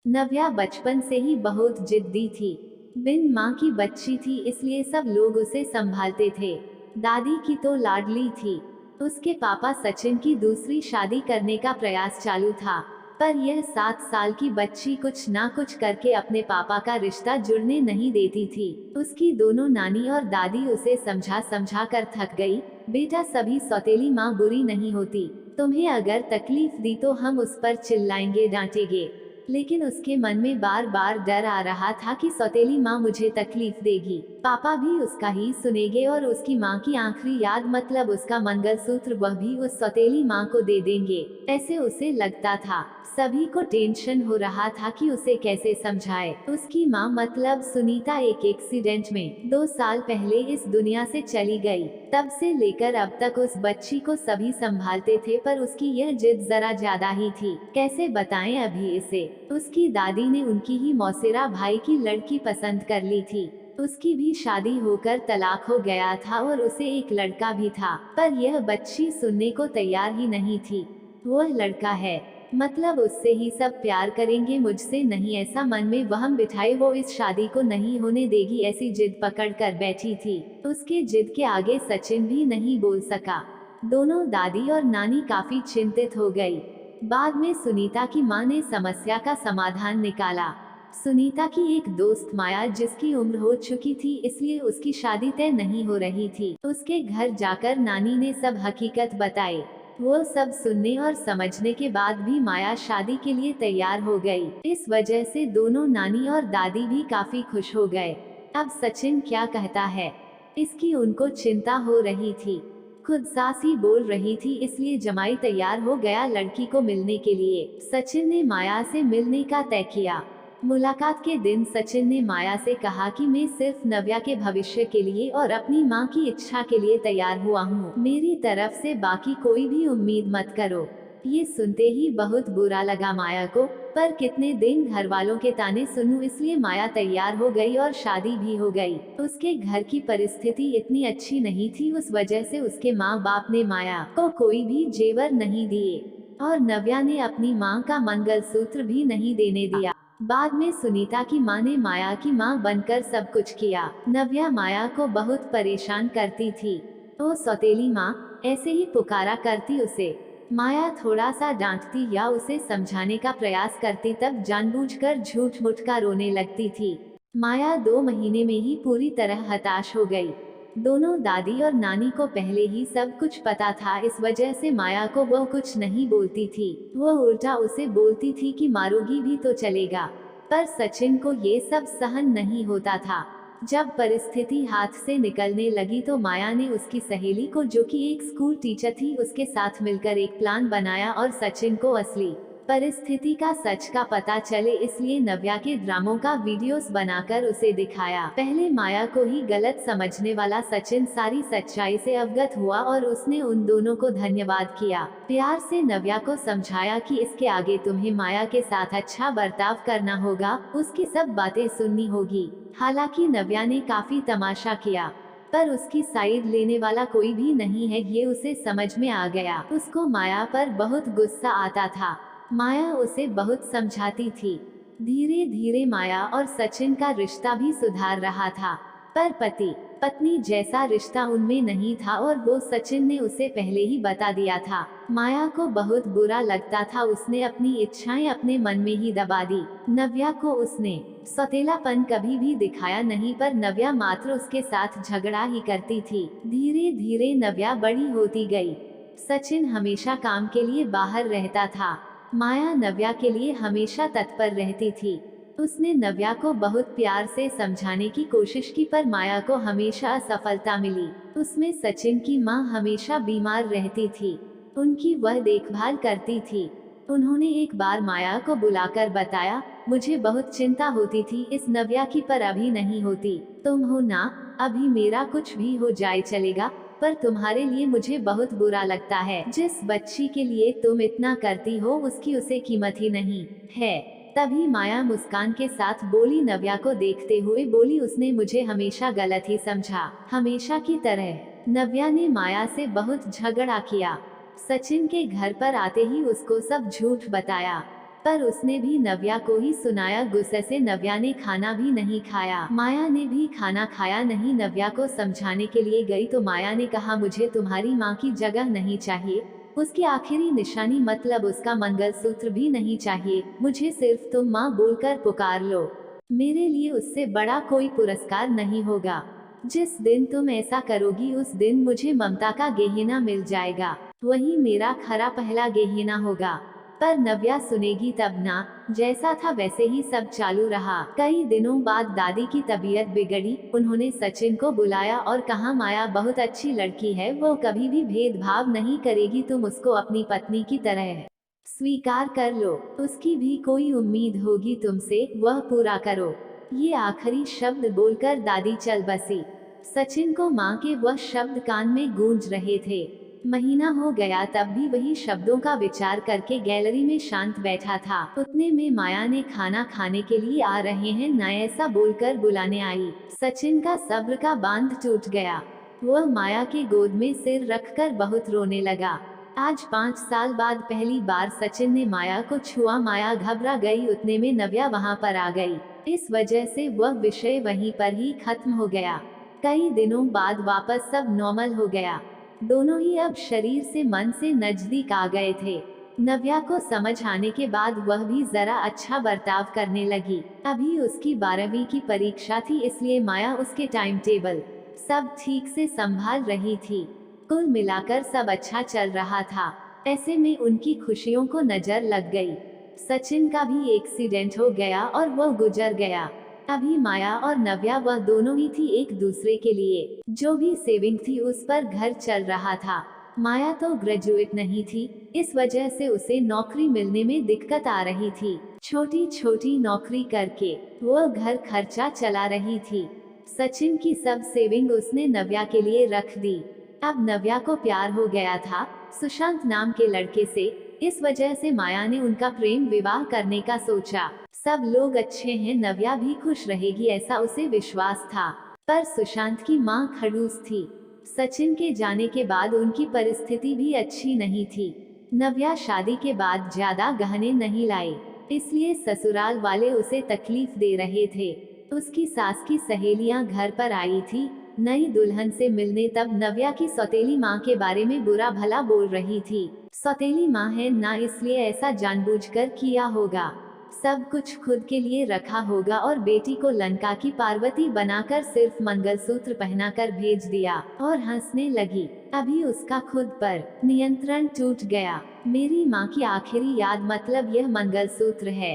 नव्या बचपन से ही बहुत जिद्दी थी। बिन माँ की बच्ची थी, इसलिए सब लोग उसे संभालते थे। दादी की तो लाडली थी। उसके पापा सचिन की दूसरी शादी करने का प्रयास चालू था, पर यह 7 साल की बच्ची कुछ ना कुछ करके अपने पापा का रिश्ता जुड़ने नहीं देती थी। उसकी दोनों नानी और दादी उसे समझा समझा कर थक गई। बेटा, सभी सौतेली माँ बुरी नहीं होती। तुम्हें अगर तकलीफ दी तो हम उस पर चिल्लाएंगे, डांटेंगे। लेकिन उसके मन में बार बार डर आ रहा था कि सौतेली माँ मुझे तकलीफ देगी, पापा भी उसका ही सुनेंगे और उसकी माँ की आखिरी याद मतलब उसका मंगलसूत्र वह भी उस सौतेली माँ को दे देंगे, ऐसे उसे लगता था। सभी को टेंशन हो रहा था कि उसे कैसे समझाए। उसकी माँ मतलब सुनीता एक एक्सीडेंट में 2 साल पहले इस दुनिया से चली गई। तब से लेकर अब तक उस बच्ची को सभी संभालते थे, पर उसकी यह जिद जरा ज्यादा ही थी। कैसे बताएं अभी इसे। उसकी दादी ने उनकी ही मौसेरा भाई की लड़की पसंद कर ली थी। उसकी भी शादी होकर तलाक हो गया था और उसे एक लड़का भी था, पर यह बच्ची सुनने को तैयार ही नहीं थी। वह लड़का है, मतलब उससे ही सब प्यार करेंगे, मुझसे नहीं, ऐसा मन में वहम बिठाए वो इस शादी को नहीं होने देगी, ऐसी जिद पकड़ कर बैठी थी। उसके जिद के आगे सचिन भी नहीं बोल सका। दोनों दादी और नानी काफी चिंतित हो गई। बाद में सुनीता की मां ने समस्या का समाधान निकाला। सुनीता की एक दोस्त माया, जिसकी उम्र हो चुकी थी, इसलिए उसकी शादी तय नहीं हो रही थी। उसके घर जाकर नानी ने सब हकीकत बताई। वो सब सुनने और समझने के बाद भी माया शादी के लिए तैयार हो गई। इस वजह से दोनों नानी और दादी भी काफी खुश हो गए। अब सचिन क्या कहता है, इसकी उनको चिंता हो रही थी। खुद सास ही बोल रही थी, इसलिए जमाई तैयार हो गया लड़की को मिलने के लिए। सचिन ने माया से मिलने का तय किया। मुलाकात के दिन सचिन ने माया से कहा कि मैं सिर्फ नव्या के भविष्य के लिए और अपनी माँ की इच्छा के लिए तैयार हुआ हूँ, मेरी तरफ से बाकी कोई भी उम्मीद मत करो। ये सुनते ही बहुत बुरा लगा माया को, पर कितने दिन घर वालों के ताने सुनूं, इसलिए माया तैयार हो गई और शादी भी हो गई। उसके घर की परिस्थिति इतनी अच्छी नहीं थी, उस वजह से उसके माँ बाप ने माया को कोई भी जेवर नहीं दिए और नव्या ने अपनी माँ का मंगलसूत्र भी नहीं देने दिया। बाद में सुनीता की माँ ने माया की माँ बनकर सब कुछ किया। नव्या माया को बहुत परेशान करती थी। ओ सौतेली माँ, ऐसे ही पुकारा करती उसे। माया थोड़ा सा डांटती या उसे समझाने का प्रयास करती, तब जानबूझकर झूठ मूठ का रोने लगती थी। माया 2 महीने में ही पूरी तरह हताश हो गई। दोनों दादी और नानी को पहले ही सब कुछ पता था, इस वजह से माया को वो कुछ नहीं बोलती थी। वो उल्टा उसे बोलती थी कि मारोगी भी तो चलेगा। पर सचिन को ये सब सहन नहीं होता था। जब परिस्थिति हाथ से निकलने लगी तो माया ने उसकी सहेली को, जो कि एक स्कूल टीचर थी, उसके साथ मिलकर एक प्लान बनाया और सचिन को असली परिस्थिति का सच का पता चले, इसलिए नव्या के ड्रामों का वीडियोस बनाकर उसे दिखाया। पहले माया को ही गलत समझने वाला सचिन सारी सच्चाई से अवगत हुआ और उसने उन दोनों को धन्यवाद किया। प्यार से नव्या को समझाया कि इसके आगे तुम्हें माया के साथ अच्छा बर्ताव करना होगा, उसकी सब बातें सुननी होगी। हालांकि नव्या ने काफी तमाशा किया, पर उसकी साइड लेने वाला कोई भी नहीं है, ये उसे समझ में आ गया। उसको माया पर बहुत गुस्सा आता था। माया उसे बहुत समझाती थी। धीरे धीरे माया और सचिन का रिश्ता भी सुधार रहा था, पर पति पत्नी जैसा रिश्ता उनमें नहीं था और वो सचिन ने उसे पहले ही बता दिया था। माया को बहुत बुरा लगता था, उसने अपनी इच्छाएं अपने मन में ही दबा दी। नव्या को उसने सौतेलापन कभी भी दिखाया नहीं, पर नव्या मात्र उसके साथ झगड़ा ही करती थी। धीरे धीरे नव्या बड़ी होती गई। सचिन हमेशा काम के लिए बाहर रहता था। माया नव्या के लिए हमेशा तत्पर रहती थी। उसने नव्या को बहुत प्यार से समझाने की कोशिश की, पर माया को हमेशा असफलता मिली। उसमें सचिन की माँ हमेशा बीमार रहती थी, उनकी वह देखभाल करती थी। उन्होंने एक बार माया को बुलाकर बताया, मुझे बहुत चिंता होती थी इस नव्या की, पर अभी नहीं होती। तुम हो ना, अभी मेरा कुछ भी हो जाए चलेगा, पर तुम्हारे लिए मुझे बहुत बुरा लगता है। जिस बच्ची के लिए तुम इतना करती हो, उसकी उसे कीमत ही नहीं है। तभी माया मुस्कान के साथ बोली, नव्या को देखते हुए बोली, उसने मुझे हमेशा गलत ही समझा, हमेशा की तरह। नव्या ने माया से बहुत झगड़ा किया। सचिन के घर पर आते ही उसको सब झूठ बताया। पर उसने भी नव्या को ही सुनाया। गुस्से से नव्या ने खाना भी नहीं खाया। माया ने भी खाना खाया नहीं। नव्या को समझाने के लिए गई तो माया ने कहा, मुझे तुम्हारी माँ की जगह नहीं चाहिए, उसकी आखिरी निशानी मतलब उसका मंगलसूत्र भी नहीं चाहिए, मुझे सिर्फ तुम माँ बोलकर पुकार लो। मेरे लिए उससे बड़ा कोई पुरस्कार नहीं होगा। जिस दिन तुम ऐसा करोगी उस दिन मुझे ममता का गहना मिल जाएगा, वही मेरा खरा पहला गहना होगा। पर नव्या सुनेगी तब ना। जैसा था वैसे ही सब चालू रहा। कई दिनों बाद दादी की तबीयत बिगड़ी। उन्होंने सचिन को बुलाया और कहा, माया बहुत अच्छी लड़की है, वो कभी भी भेदभाव नहीं करेगी, तुम उसको अपनी पत्नी की तरह स्वीकार कर लो। उसकी भी कोई उम्मीद होगी तुमसे, वह पूरा करो। ये आखिरी शब्द बोलकर दादी चल बसी। सचिन को माँ के वह शब्द कान में गूंज रहे थे। महीना हो गया तब भी वही शब्दों का विचार करके गैलरी में शांत बैठा था। उतने में माया ने खाना खाने के लिए आ रहे हैं ना ऐसा बोलकर बुलाने आई। सचिन का सब्र का बांध टूट गया। वह माया के गोद में सिर रखकर बहुत रोने लगा। आज 5 साल बाद पहली बार सचिन ने माया को छुआ। माया घबरा गई। उतने में नव्या वहां पर आ गई। इस वजह से वह विषय वहीं पर ही खत्म हो गया। कई दिनों बाद वापस सब नॉर्मल हो गया। दोनों ही अब शरीर से मन से नजदीक आ गए थे। नव्या को समझ आने के बाद वह भी जरा अच्छा बर्ताव करने लगी। अभी उसकी 12वीं की परीक्षा थी, इसलिए माया उसके टाइम टेबल सब ठीक से संभाल रही थी। कुल मिलाकर सब अच्छा चल रहा था। ऐसे में उनकी खुशियों को नजर लग गई। सचिन का भी एक्सीडेंट हो गया और वह गुजर गया। अभी माया और नव्या वह दोनों ही थी एक दूसरे के लिए। जो भी सेविंग थी उस पर घर चल रहा था। माया तो ग्रेजुएट नहीं थी, इस वजह से उसे नौकरी मिलने में दिक्कत आ रही थी। छोटी छोटी नौकरी करके वह घर खर्चा चला रही थी। सचिन की सब सेविंग उसने नव्या के लिए रख दी। अब नव्या को प्यार हो गया था सुशांत नाम के लड़के से। इस वजह से माया ने उनका प्रेम विवाह करने का सोचा। सब लोग अच्छे हैं, नव्या भी खुश रहेगी ऐसा उसे विश्वास था। पर सुशांत की मां खड़ूस थी। सचिन के जाने के बाद उनकी परिस्थिति भी अच्छी नहीं थी। नव्या शादी के बाद ज्यादा गहने नहीं लाई, इसलिए ससुराल वाले उसे तकलीफ दे रहे थे। उसकी सास की सहेलियां घर पर आई थी नई दुल्हन से मिलने। तब नव्या की सौतेली माँ के बारे में बुरा भला बोल रही थी। सौतेली माँ है ना, इसलिए ऐसा जानबूझकर किया होगा। सब कुछ खुद के लिए रखा होगा और बेटी को लंका की पार्वती बनाकर सिर्फ मंगलसूत्र पहनाकर भेज दिया और हंसने लगी। अभी उसका खुद पर नियंत्रण टूट गया। मेरी माँ की आखिरी याद मतलब यह मंगलसूत्र है,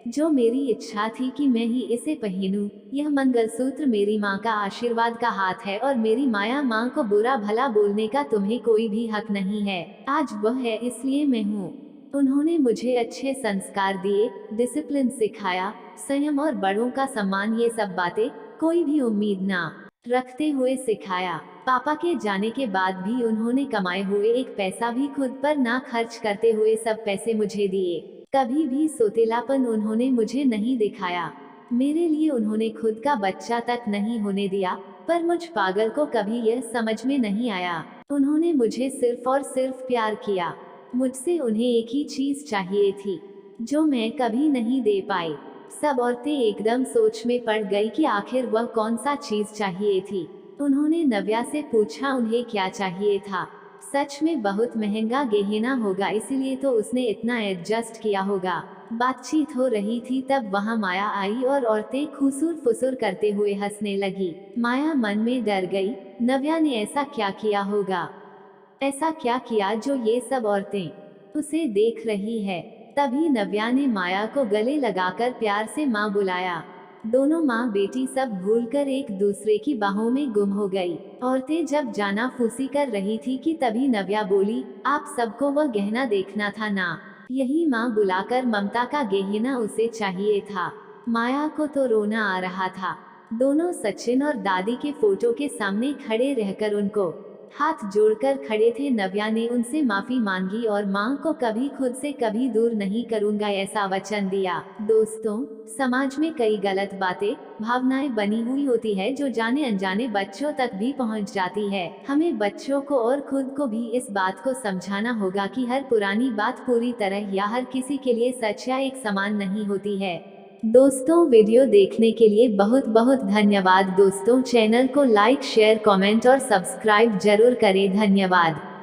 जो मेरी इच्छा थी कि मैं ही इसे पहनूं। यह मंगलसूत्र मेरी माँ का आशीर्वाद का हाथ है और मेरी माया माँ को बुरा भला बोलने का तुम्हें कोई भी हक नहीं है। आज वह है इसलिए मैं हूँ। उन्होंने मुझे अच्छे संस्कार दिए, डिसिप्लिन सिखाया, संयम और बड़ों का सम्मान, ये सब बातें कोई भी उम्मीद ना रखते हुए सिखाया। पापा के जाने के बाद भी उन्होंने कमाए हुए एक पैसा भी खुद पर ना खर्च करते हुए सब पैसे मुझे दिए। कभी भी सोतेलापन उन्होंने मुझे नहीं दिखाया। मेरे लिए उन्होंने खुद का बच्चा तक नहीं होने दिया। पर मुझ पागल को कभी यह समझ में नहीं आया। उन्होंने मुझे सिर्फ और सिर्फ प्यार किया। मुझसे उन्हें एक ही चीज चाहिए थी, जो मैं कभी नहीं दे पाई। सब औरतें एकदम सोच में पड़ गई कि आखिर वह कौन सा चीज चाहिए थी। उन्होंने नव्या से पूछा उन्हें क्या चाहिए था। सच में बहुत महंगा गहना होगा, इसीलिए तो उसने इतना एडजस्ट किया होगा। बातचीत हो रही थी तब वहां माया आई और औरतें खुसुर फुसुर करते हुए हंसने लगी। माया मन में डर गई, नव्या ने ऐसा क्या किया होगा, ऐसा क्या किया जो ये सब औरतें उसे देख रही है। तभी नव्या ने माया को गले लगाकर प्यार से माँ बुलाया। दोनों माँ बेटी सब भूलकर एक दूसरे की बाहों में गुम हो गई। औरतें जब जाना फूसी कर रही थी कि तभी नव्या बोली, आप सबको वह गहना देखना था ना, यही माँ बुलाकर ममता का गहना उसे चाहिए था। माया को तो रोना आ रहा था। दोनों सचिन और दादी के फोटो के सामने खड़े रहकर उनको हाथ जोड़कर खड़े थे। नव्या ने उनसे माफी मांगी और माँ को कभी खुद से कभी दूर नहीं करूंगा ऐसा वचन दिया। दोस्तों, समाज में कई गलत बातें, भावनाएं बनी हुई होती है जो जाने अनजाने बच्चों तक भी पहुंच जाती है। हमें बच्चों को और खुद को भी इस बात को समझाना होगा कि हर पुरानी बात पूरी तरह या हर किसी के लिए सच या एक समान नहीं होती है। दोस्तों, वीडियो देखने के लिए बहुत बहुत धन्यवाद। दोस्तों, चैनल को लाइक शेयर कमेंट और सब्सक्राइब जरूर करें। धन्यवाद।